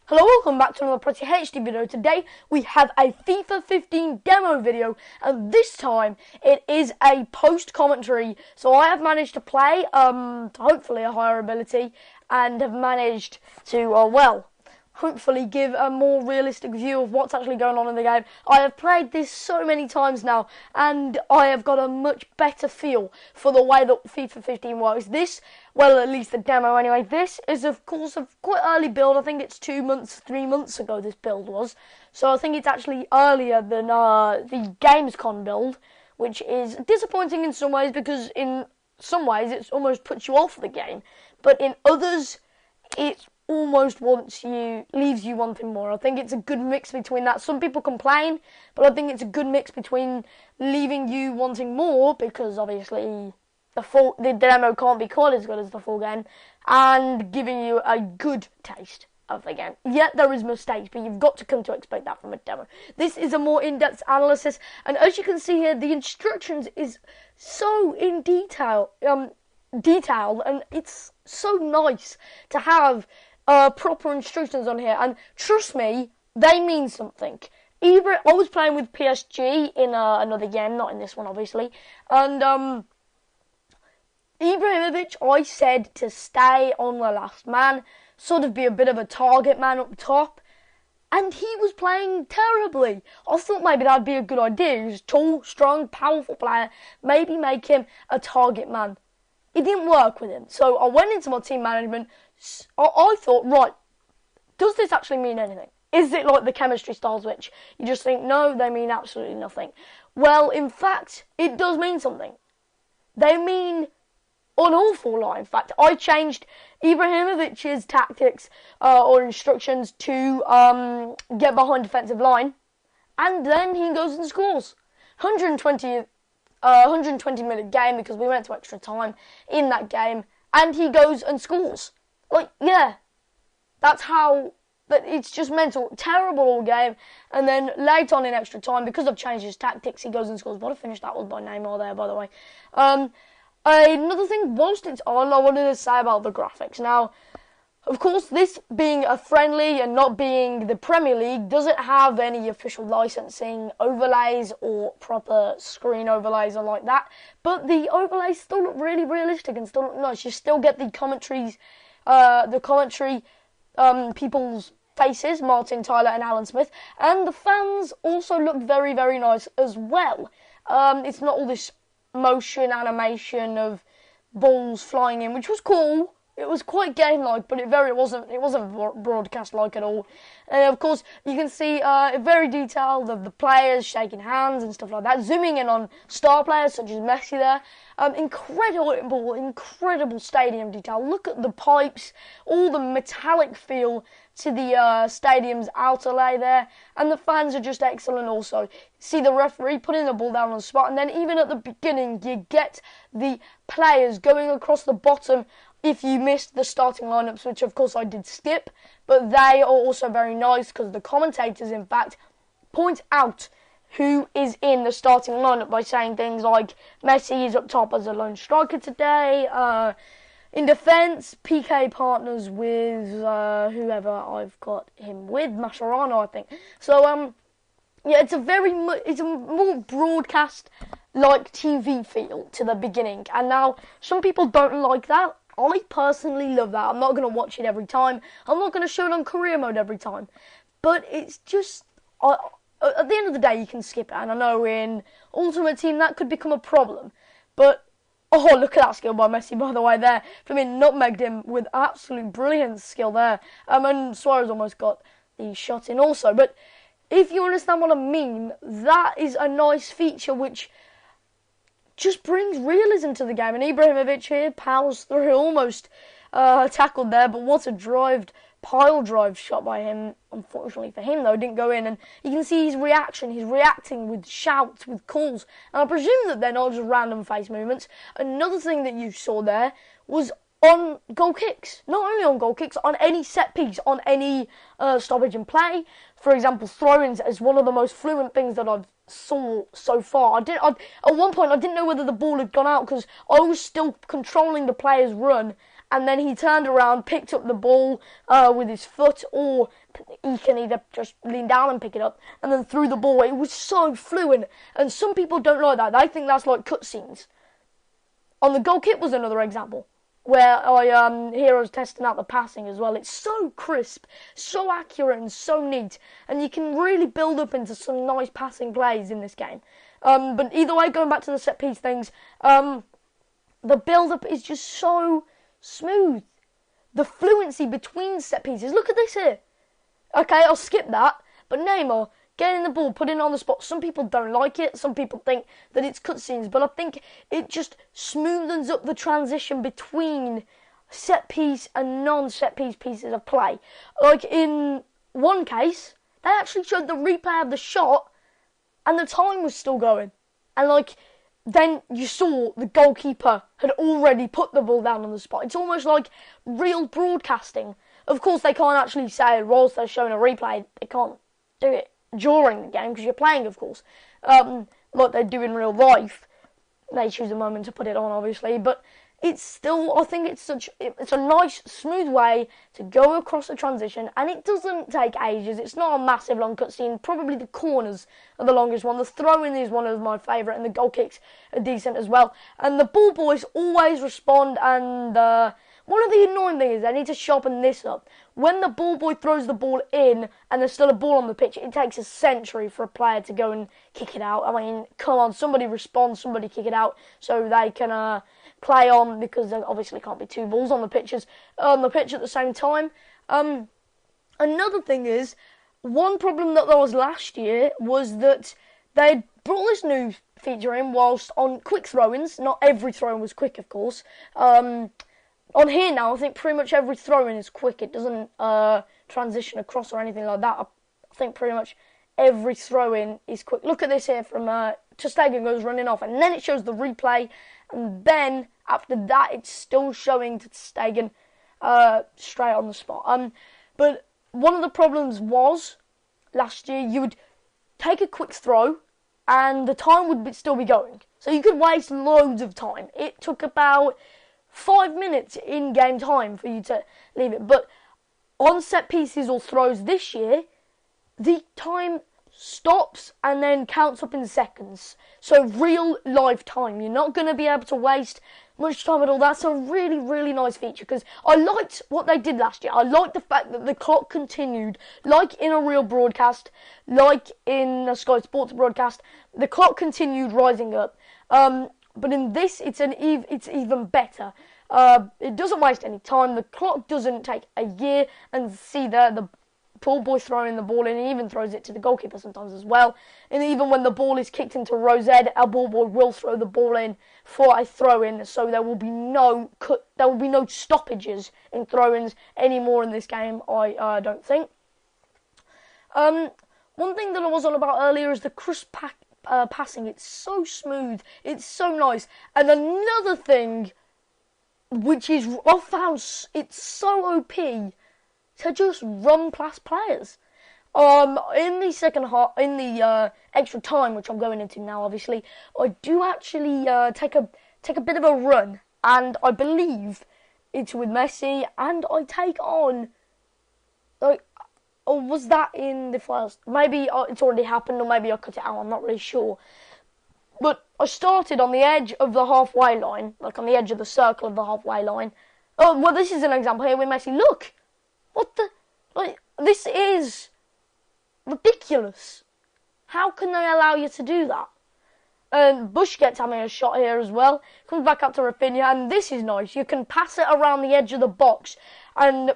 Hello, welcome back to another Pretty HD video. Today we have a FIFA 15 demo video, and this time it is a post-commentary. So I have managed to play to hopefully a higher ability, and have managed to, hopefully give a more realistic view of what's actually going on in the game. I have played this so many times now, and I have got a much better feel for the way that FIFA 15 works. This, well, at least the demo anyway, this is of course a quite early build. I think it's 2 months, 3 months ago this build was. So I think it's actually earlier than the Gamescom build, which is disappointing in some ways, because in some ways it almost puts you off the game, but in others it almost leaves you wanting more. I think it's a good mix between that. Some people complain, but I think it's a good mix between leaving you wanting more, because obviously the demo can't be quite as good as the full game, and giving you a good taste of the game. Yet there is mistakes, but you've got to come to expect that from a demo. This is a more in-depth analysis, and as you can see here, the instructions is so in detailed, and it's so nice to have proper instructions on here, and trust me, they mean something. I was playing with PSG in another game, not in this one obviously, and Ibrahimovic, I said to stay on the last man, sort of be a bit of a target man up top, and he was playing terribly. I thought maybe that'd be a good idea. He's a tall, strong, powerful player, maybe make him a target man. It didn't work with him, so I went into my team management. I thought, right, does this actually mean anything? Is it like the chemistry style switch? You just think, no, they mean absolutely nothing. Well, in fact, it does mean something. They mean an awful lot. In fact, I changed Ibrahimovic's tactics or instructions to get behind defensive line, and then he goes and scores. 120-minute game, because we went to extra time in that game, and he goes and scores. Like, yeah, that's how. But it's just mental, terrible all game, and then late on in extra time, because I've changed his tactics, he goes and scores. What a finish that was by Neymar there, by the way. Another thing, whilst it's on, I wanted to say about the graphics. Now, of course, this being a friendly and not being the Premier League doesn't have any official licensing overlays or proper screen overlays or like that. But the overlays still look really realistic and still look nice. You still get the commentaries, people's faces, Martin, Tyler and Alan Smith. And the fans also look very, very nice as well. It's not all this motion animation of balls flying in, which was cool. It was quite game-like, but it wasn't broadcast-like at all. And of course, you can see very detailed of the players shaking hands and stuff like that, zooming in on star players such as Messi there. Incredible stadium detail. Look at the pipes, all the metallic feel to the stadium's outer lay there, and the fans are just excellent also. See the referee putting the ball down on the spot, and then even at the beginning, you get the players going across the bottom if you missed the starting lineups, which of course I did skip, but they are also very nice, because the commentators, in fact, point out who is in the starting lineup by saying things like Messi is up top as a lone striker today, in defence, PK partners with whoever I've got him with, Mascherano, I think. So, yeah, it's a more broadcast-like TV feel to the beginning, and now some people don't like that. I personally love that. I'm not going to watch it every time. I'm not going to show it on career mode every time. But it's just, at the end of the day, you can skip it. And I know in Ultimate Team that could become a problem. But, oh, look at that skill by Messi, by the way, there. For me, nutmegged him with absolute brilliant skill there. And Suarez almost got the shot in also. But if you understand what I mean, that is a nice feature which just brings realism to the game. And Ibrahimovic here powers through, almost tackled there, but what a pile drive shot by him. Unfortunately for him, though, didn't go in. And you can see his reaction. He's reacting with shouts, with calls. And I presume that they're not just random face movements. Another thing that you saw there was on goal kicks. Not only on goal kicks, on any set piece, on any stoppage and play. For example, throw-ins is one of the most fluent things that I've saw so far. At one point I didn't know whether the ball had gone out, because I was still controlling the player's run, and then he turned around, picked up the ball with his foot, or he can either just lean down and pick it up, and then threw the ball. It was so fluent, and some people don't like that. They think that's like cutscenes. On the goal kick was another example, where here I was testing out the passing as well. It's so crisp, so accurate, and so neat, and you can really build up into some nice passing plays in this game. But either way, going back to the set piece things, the build-up is just so smooth. The fluency between set pieces. Look at this here. Okay, I'll skip that. But Neymar, getting the ball, putting it on the spot. Some people don't like it. Some people think that it's cutscenes. But I think it just smoothens up the transition between set piece and non-set piece pieces of play. Like in one case, they actually showed the replay of the shot and the time was still going. And like, then you saw the goalkeeper had already put the ball down on the spot. It's almost like real broadcasting. Of course, they can't actually say it whilst they're showing a replay. They can't do it during the game because you're playing, of course, like they do in real life. They choose a moment to put it on, obviously, but it's still, I think it's a nice, smooth way to go across the transition, and it doesn't take ages. It's not a massive long cutscene. Probably the corners are the longest one. The throw-in is one of my favourite, and the goal kicks are decent as well. And the ball boys always respond, and one of the annoying things is they need to sharpen this up. When the ball boy throws the ball in and there's still a ball on the pitch, it takes a century for a player to go and kick it out. I mean, come on, somebody respond, somebody kick it out so they can play on, because there obviously can't be two balls on the pitch at the same time. Another thing is, one problem that there was last year was that they brought this new feature in whilst on quick throw-ins. Not every throw-in was quick, of course. On here now, I think pretty much every throw-in is quick. It doesn't transition across or anything like that. I think pretty much every throw-in is quick. Look at this here from Ter Stegen goes running off, and then it shows the replay, and then after that it's still showing Ter Stegen straight on the spot. But one of the problems was last year you would take a quick throw and the time would still be going, so you could waste loads of time. It took about 5 minutes in game time for you to leave it. But on set pieces or throws this year, the time stops and then counts up in seconds. So real live time. You're not going to be able to waste much time at all. That's a really, really nice feature, because I liked what they did last year. I liked the fact that the clock continued, like in a real broadcast, like in a Sky Sports broadcast. The clock continued rising up. But in this, it's even better. It doesn't waste any time. The clock doesn't take a year. And see there, the ball boy throwing the ball in, and even throws it to the goalkeeper sometimes as well. And even when the ball is kicked into row Z, our ball boy will throw the ball in for a throw-in. So there will be no stoppages in throw-ins anymore in this game, I don't think. One thing that I was on about earlier is the crisp passing. It's so smooth. It's so nice. And another thing, which is, I found it's so OP to just run past players. In the second half, in the extra time, which I'm going into now, obviously, I do actually take a bit of a run, and I believe it's with Messi, and I take on, like, or was that in the first? Maybe it's already happened, or maybe I cut it out. I'm not really sure. But I started on the edge of the halfway line, like on the edge of the circle of the halfway line. Oh, well, this is an example here with Messi. Look, what the, like, this is ridiculous. How can they allow you to do that? And Busquets having a shot here as well. Comes back up to Rafinha, and this is nice. You can pass it around the edge of the box and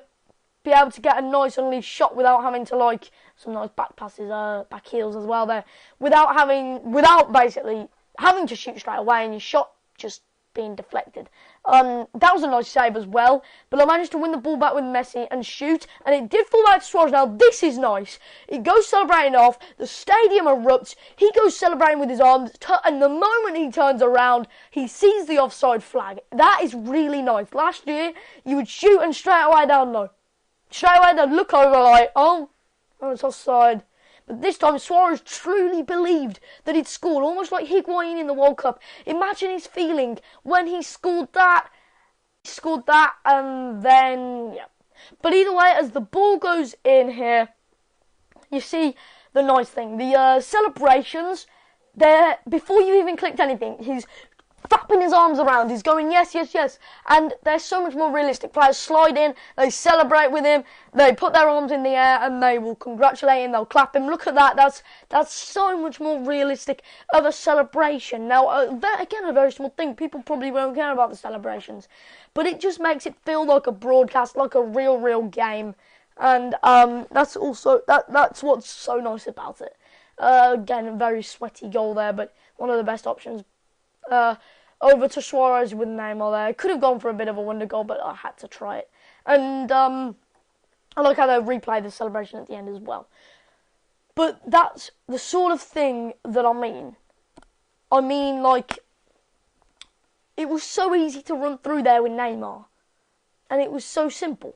be able to get a nice unleashed shot without having to, like, some nice back passes, back heels as well there, without basically having to shoot straight away and your shot just being deflected. That was a nice save as well, but I managed to win the ball back with Messi and shoot, and it did fall back to Suarez. Now this is nice. It goes celebrating off, the stadium erupts, he goes celebrating with his arms, and the moment he turns around, he sees the offside flag. That is really nice. Last year, you would shoot and straight away down low. Straight away they'd look over like, oh, it's offside. But this time Suarez truly believed that he'd scored, almost like Higuain in the World Cup. Imagine his feeling when he scored that. scored that, and then, yeah. But either way, as the ball goes in here, you see the nice thing. The celebrations, before you even clicked anything, he's flapping his arms around, he's going yes, yes, yes, and they're so much more realistic. Players slide in, they celebrate with him, they put their arms in the air, and they will congratulate him, they'll clap him. Look at that, that's so much more realistic of a celebration. Now, that, again, a very small thing, people probably won't care about the celebrations, but it just makes it feel like a broadcast, like a real game, and that's also, that's what's so nice about it. Again, a very sweaty goal there, but one of the best options. Over to Suarez with Neymar there. Could have gone for a bit of a wonder goal, but I had to try it. And I like how they replay the celebration at the end as well. But that's the sort of thing that I mean. I mean, like, it was so easy to run through there with Neymar. And it was so simple.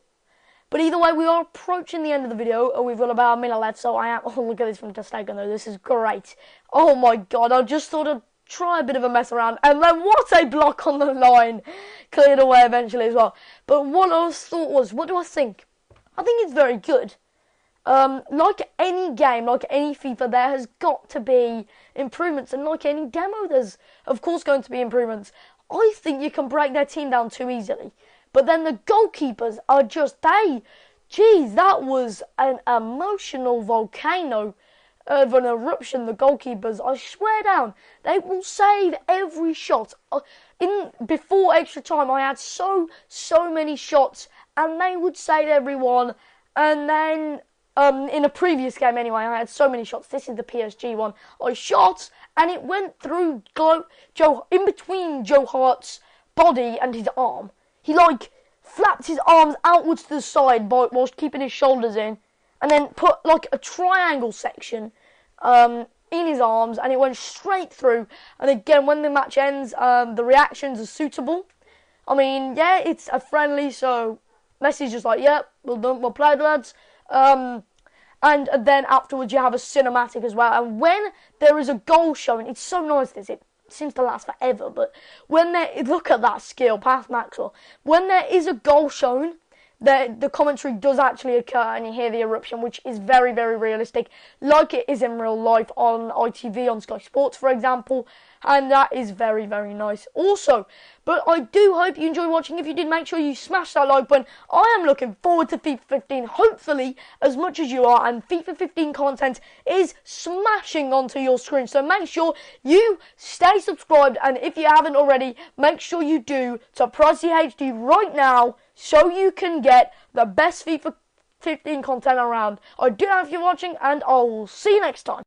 But either way, we are approaching the end of the video. We've got about a minute left, so I am... Oh, look at this from Testegen, though. This is great. Oh, my God. I just thought I'd try a bit of a mess around, and then what a block on the line, cleared away eventually as well. But what I thought was, what do I think? I think it's very good. Like any game, like any FIFA, there has got to be improvements, and like any demo, there's of course going to be improvements. I think you can break their team down too easily, but then the goalkeepers are just, geez, that was an emotional volcano of an eruption. The goalkeepers, I swear down, they will save every shot. Before extra time, I had so many shots, and they would save everyone. And then in a previous game anyway, I had so many shots. This is the PSG one. I shot, and it went through in between Joe Hart's body and his arm. He like flapped his arms outwards to the side whilst keeping his shoulders in, and then put like a triangle section in his arms, and it went straight through. And again, when the match ends, the reactions are suitable. I mean, yeah, it's a friendly, so Messi's just like, yeah, well played, lads. And then afterwards you have a cinematic as well. And when there is a goal shown, it's so nice, it seems to last forever, but look at that skill, past Maxwell. When there is a goal shown, the commentary does actually occur, and you hear the eruption, which is very realistic, like it is in real life on ITV, on Sky Sports, for example, and that is very nice also. But I do hope you enjoyed watching. If you did, make sure you smash that like button. I am looking forward to FIFA 15, hopefully as much as you are, and FIFA 15 content is smashing onto your screen, so make sure you stay subscribed, and if you haven't already, make sure you do to Pricey HD right now, so you can get the best FIFA 15 content around. I do know if you're watching, and I will see you next time.